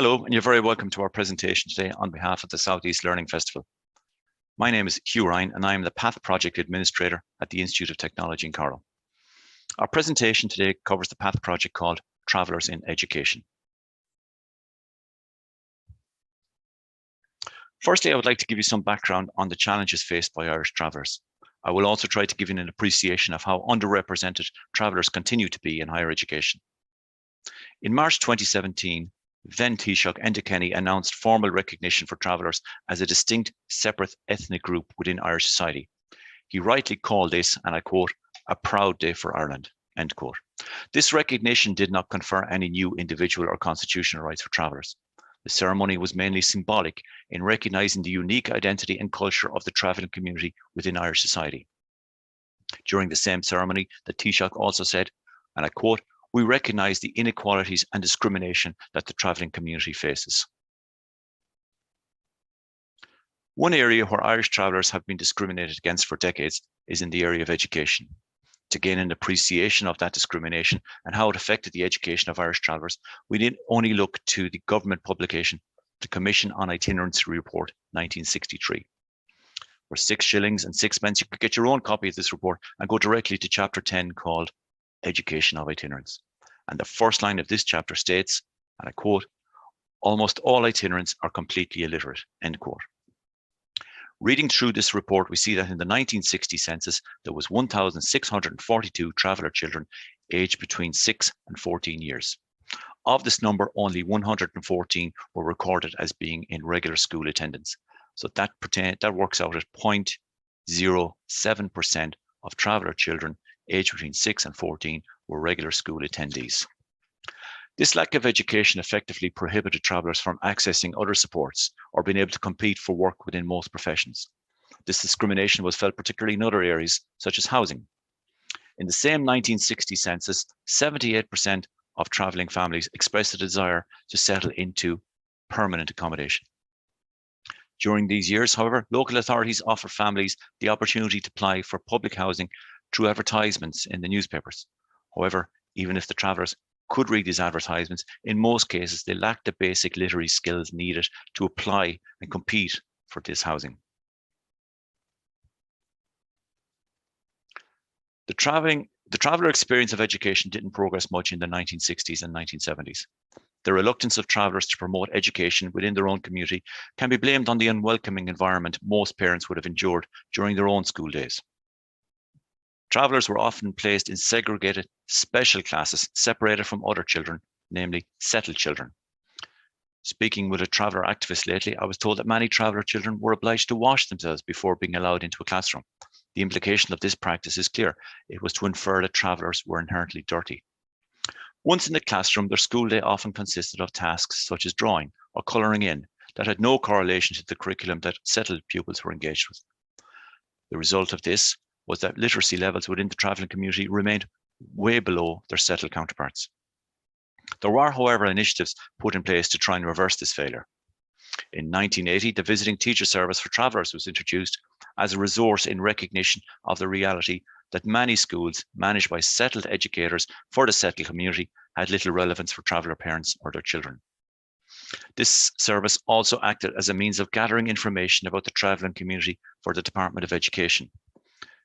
Hello, and you're very welcome to our presentation today on behalf of the Southeast Learning Festival. My name is Hugh Ryan, and I am the PATH Project Administrator at the Institute of Technology in Carlow. Our presentation today covers the PATH project called Travellers in Education. Firstly, I would like to give you some background on the challenges faced by Irish travellers. I will also try to give you an appreciation of how underrepresented travellers continue to be in higher education. In March 2017, then Taoiseach Enda Kenny announced formal recognition for travellers as a distinct, separate ethnic group within Irish society. He rightly called this, and I quote, a proud day for Ireland, end quote. This recognition did not confer any new individual or constitutional rights for travellers. The ceremony was mainly symbolic in recognising the unique identity and culture of the travelling community within Irish society. During the same ceremony, the Taoiseach also said, and I quote, we recognise the inequalities and discrimination that the travelling community faces. One area where Irish travellers have been discriminated against for decades is in the area of education. To gain an appreciation of that discrimination and how it affected the education of Irish travellers, we didn't only look to the government publication, the Commission on Itinerancy Report 1963. For 6 shillings and 6 pence, you could get your own copy of this report and go directly to chapter 10 called Education of Itinerants. And the first line of this chapter states, and I quote, almost all itinerants are completely illiterate, end quote. Reading through this report, we see that in the 1960 census, there was 1,642 traveller children aged between 6 and 14 years. Of this number, only 114 were recorded as being in regular school attendance. So that works out at 0.07% of traveller children aged between 6 and 14 were regular school attendees. This lack of education effectively prohibited travellers from accessing other supports or being able to compete for work within most professions. This discrimination was felt particularly in other areas, such as housing. In the same 1960 census, 78% of travelling families expressed a desire to settle into permanent accommodation. During these years, however, local authorities offered families the opportunity to apply for public housing through advertisements in the newspapers. However, even if the travellers could read these advertisements, in most cases, they lacked the basic literary skills needed to apply and compete for this housing. The traveller experience of education didn't progress much in the 1960s and 1970s. The reluctance of travellers to promote education within their own community can be blamed on the unwelcoming environment most parents would have endured during their own school days. Travellers were often placed in segregated special classes separated from other children, namely settled children. Speaking with a traveller activist lately, I was told that many traveller children were obliged to wash themselves before being allowed into a classroom. The implication of this practice is clear. It was to infer that travellers were inherently dirty. Once in the classroom, their school day often consisted of tasks such as drawing or colouring in that had no correlation to the curriculum that settled pupils were engaged with. The result of this was that literacy levels within the travelling community remained way below their settled counterparts. There were, however, initiatives put in place to try and reverse this failure. In 1980, the Visiting Teacher Service for Travellers was introduced as a resource in recognition of the reality that many schools managed by settled educators for the settled community had little relevance for traveller parents or their children. This service also acted as a means of gathering information about the travelling community for the Department of Education.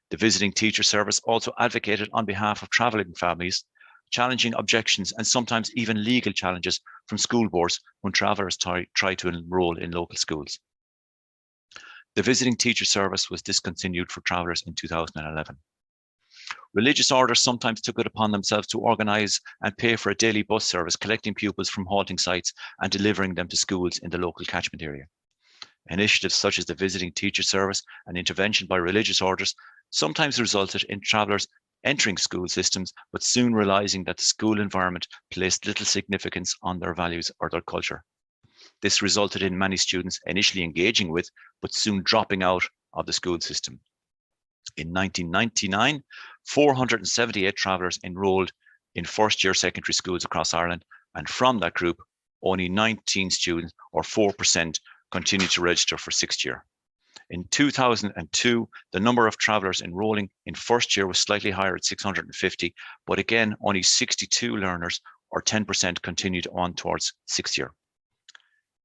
The Visiting Teacher Service also advocated on behalf of travelling families, challenging objections and sometimes even legal challenges from school boards when travellers try to enrol in local schools. The Visiting Teacher Service was discontinued for travellers in 2011. Religious orders sometimes took it upon themselves to organise and pay for a daily bus service, collecting pupils from halting sites and delivering them to schools in the local catchment area. Initiatives such as the Visiting Teacher Service and intervention by religious orders sometimes resulted in travellers entering school systems, but soon realising that the school environment placed little significance on their values or their culture. This resulted in many students initially engaging with, but soon dropping out of the school system. In 1999, 478 travellers enrolled in first-year secondary schools across Ireland, and from that group, only 19 students, or 4%, continued to register for sixth year. In 2002, the number of travellers enrolling in first year was slightly higher at 650, but again, only 62 learners, or 10%, continued on towards sixth year.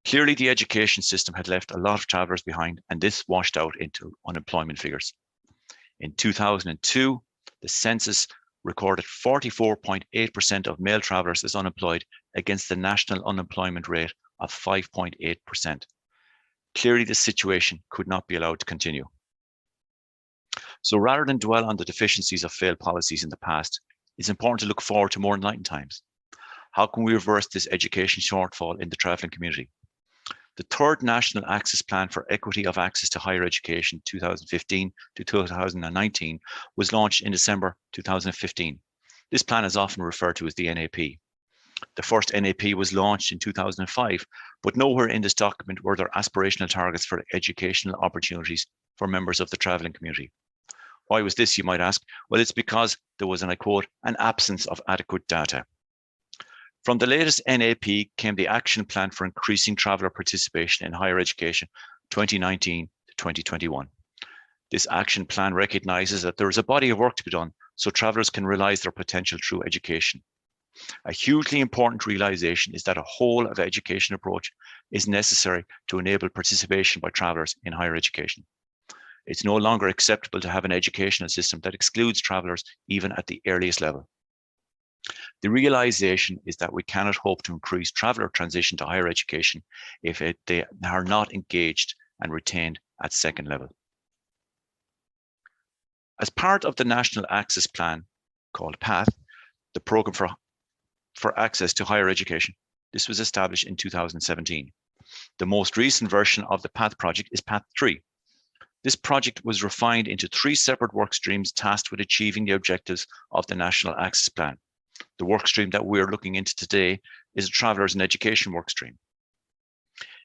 Clearly, the education system had left a lot of travellers behind, and this washed out into unemployment figures. In 2002, the census recorded 44.8% of male travellers as unemployed against the national unemployment rate of 5.8%. Clearly, this situation could not be allowed to continue. So rather than dwell on the deficiencies of failed policies in the past, it's important to look forward to more enlightened times. How can we reverse this education shortfall in the travelling community? The third National Access Plan for Equity of Access to Higher Education 2015 to 2019 was launched in December 2015. This plan is often referred to as the NAP. The first NAP was launched in 2005, but nowhere in this document were there aspirational targets for educational opportunities for members of the travelling community. Why was this, you might ask? Well, it's because there was, and I quote, an absence of adequate data. From the latest NAP came the Action Plan for Increasing Traveller Participation in Higher Education 2019 to 2021. This action plan recognises that there is a body of work to be done so travellers can realise their potential through education. A hugely important realisation is that a whole of education approach is necessary to enable participation by travellers in higher education. It's no longer acceptable to have an educational system that excludes travellers even at the earliest level. The realisation is that we cannot hope to increase traveller transition to higher education if they are not engaged and retained at second level. As part of the National Access Plan, called PATH, the Programme for Access to Higher Education, this was established in 2017. The most recent version of the PATH project is PATH3. This project was refined into 3 separate work streams tasked with achieving the objectives of the National Access Plan. The work stream that we're looking into today is a Travellers in Education work stream.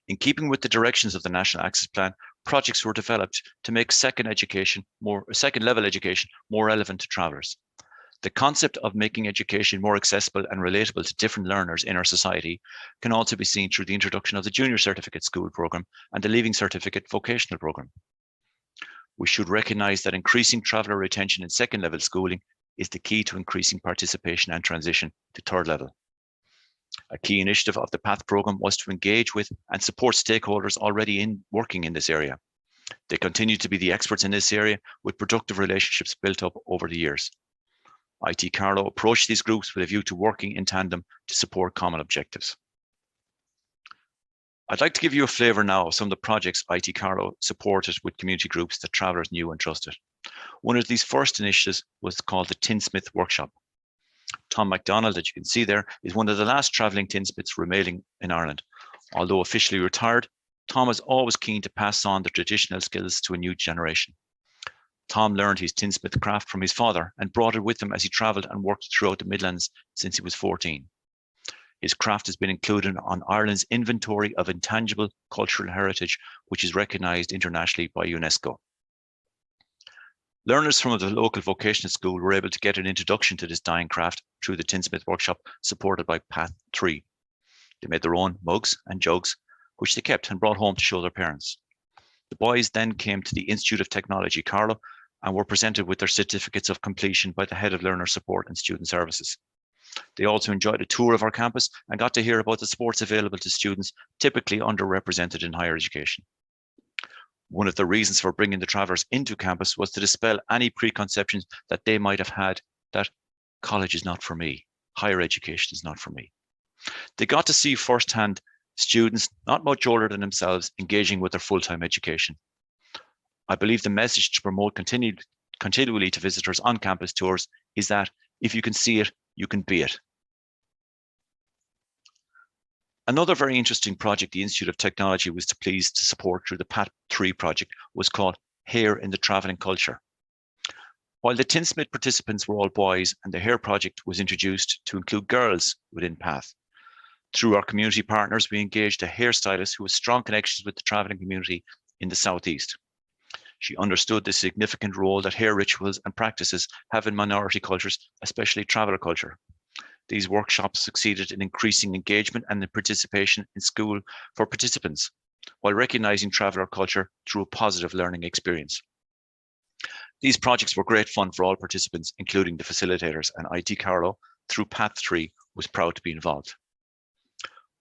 In keeping with the directions of the National Access Plan, projects were developed to make second level education more relevant to travellers. The concept of making education more accessible and relatable to different learners in our society can also be seen through the introduction of the Junior Certificate School Programme and the Leaving Certificate Vocational Programme. We should recognise that increasing traveller retention in second level schooling is the key to increasing participation and transition to third level. A key initiative of the PATH programme was to engage with and support stakeholders already working in this area. They continue to be the experts in this area with productive relationships built up over the years. IT Carlow approached these groups with a view to working in tandem to support common objectives. I'd like to give you a flavour now of some of the projects IT Carlow supported with community groups that travellers knew and trusted. One of these first initiatives was called the Tinsmith Workshop. Tom MacDonald, that you can see there, is one of the last travelling tinsmiths remaining in Ireland. Although officially retired, Tom was always keen to pass on the traditional skills to a new generation. Tom learned his tinsmith craft from his father and brought it with him as he travelled and worked throughout the Midlands since he was 14. His craft has been included on Ireland's Inventory of Intangible Cultural Heritage, which is recognised internationally by UNESCO. Learners from the local vocational school were able to get an introduction to this dying craft through the Tinsmith Workshop supported by PATH3. They made their own mugs and jugs, which they kept and brought home to show their parents. The boys then came to the Institute of Technology, Carlow, and were presented with their certificates of completion by the Head of Learner Support and Student Services. They also enjoyed a tour of our campus and got to hear about the supports available to students typically underrepresented in higher education. One of the reasons for bringing the travellers into campus was to dispel any preconceptions that they might have had that college is not for me, higher education is not for me. They got to see firsthand students, not much older than themselves, engaging with their full-time education. I believe the message to promote continually to visitors on campus tours is that if you can see it, you can be it. Another very interesting project the Institute of Technology was pleased to support through the PATH3 project was called Hair in the Travelling Culture. While the Tinsmith participants were all boys and the Hair project was introduced to include girls within PATH. Through our community partners, we engaged a hairstylist who has strong connections with the travelling community in the Southeast. She understood the significant role that hair rituals and practices have in minority cultures, especially traveller culture. These workshops succeeded in increasing engagement and the participation in school for participants, while recognising traveller culture through a positive learning experience. These projects were great fun for all participants, including the facilitators, and IT Carlow, through PATH3, was proud to be involved.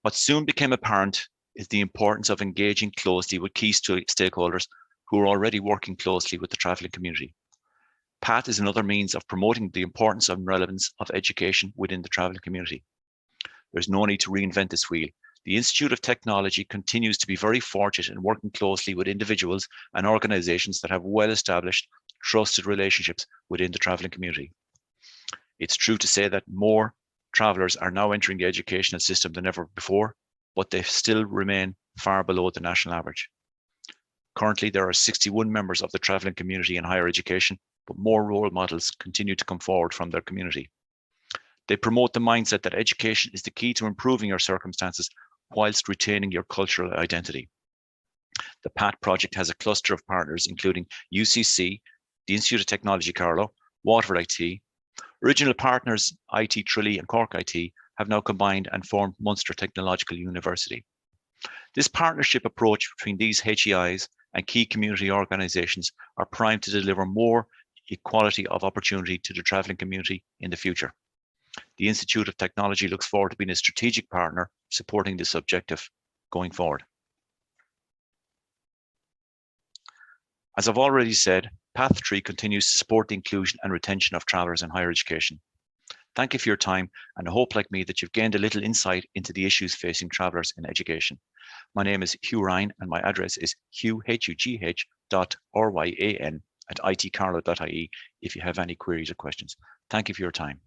What soon became apparent is the importance of engaging closely with key stakeholders who are already working closely with the travelling community. PATH is another means of promoting the importance and relevance of education within the travelling community. There's no need to reinvent this wheel. The Institute of Technology continues to be very fortunate in working closely with individuals and organisations that have well-established, trusted relationships within the travelling community. It's true to say that more travellers are now entering the educational system than ever before, but they still remain far below the national average. Currently, there are 61 members of the travelling community in higher education, but more role models continue to come forward from their community. They promote the mindset that education is the key to improving your circumstances whilst retaining your cultural identity. The PATH project has a cluster of partners, including UCC, the Institute of Technology Carlow, Waterford IT. Original partners IT Tralee and Cork IT have now combined and formed Munster Technological University. This partnership approach between these HEIs and key community organisations are primed to deliver more equality of opportunity to the travelling community in the future. The Institute of Technology looks forward to being a strategic partner supporting this objective going forward. As I've already said, PATH3 continues to support the inclusion and retention of travellers in higher education. Thank you for your time, and I hope, like me, that you've gained a little insight into the issues facing travellers in education. My name is Hugh Ryan, and my address is hugh.ryan@itcarlow.ie if you have any queries or questions. Thank you for your time.